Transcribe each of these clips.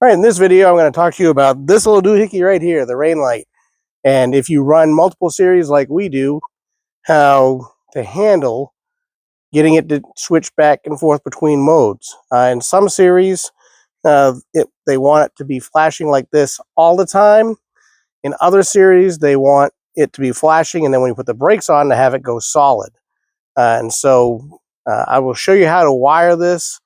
All right, in this video, I'm going to talk to you about this little doohickey right here, the rain light. And if you run multiple series like we do, how to handle getting it to switch back and forth between modes. In some series, they want it to be flashing like this all the time. In other series, they want it to be flashing, and then when you put the brakes on, to have it go solid. I will show you how to wire this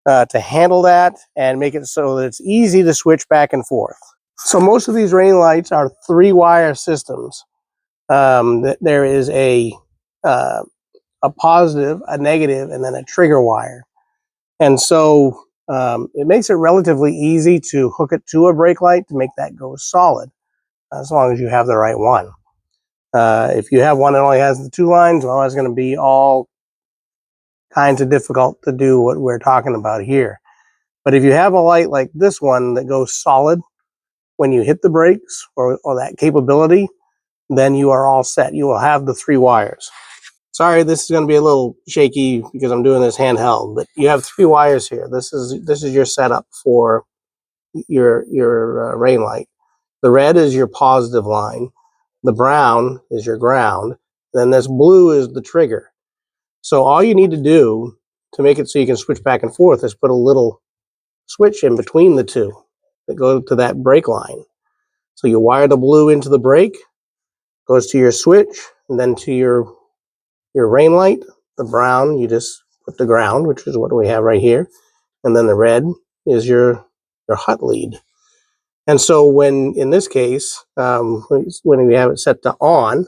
to handle that and make it so that it's easy to switch back and forth. So most of these rain lights are 3-wire systems. There is a positive, a negative, and then a trigger wire. And so it makes it relatively easy to hook it to a brake light to make that go solid, as long as you have the right one. If you have one that only has the 2 lines, well, it's going to be all kinds of difficult to do what we're talking about here. But if you have a light like this one that goes solid when you hit the brakes, or that capability, then you are all set. You will have the 3 wires. Sorry, this is going to be a little shaky because I'm doing this handheld, but you have 3 wires here. This is your setup for your rain light. The red is your positive line. The brown is your ground. Then this blue is the trigger. So all you need to do to make it so you can switch back and forth is put a little switch in between the 2 that go to that brake line. So you wire the blue into the brake, goes to your switch, and then to your rain light. The brown, you just put the ground, which is what we have right here. And then the red is your hot lead. And so when, in this case, when we have it set to on,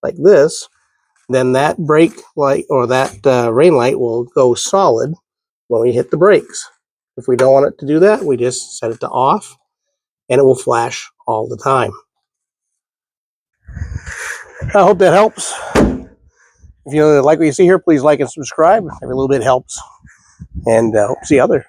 like this, then that brake light, or that rain light, will go solid when we hit the brakes. If we don't want it to do that, we just set it to off, and it will flash all the time. I hope that helps. If you like what you see here, please like and subscribe. Every little bit helps. And hope to see you out there.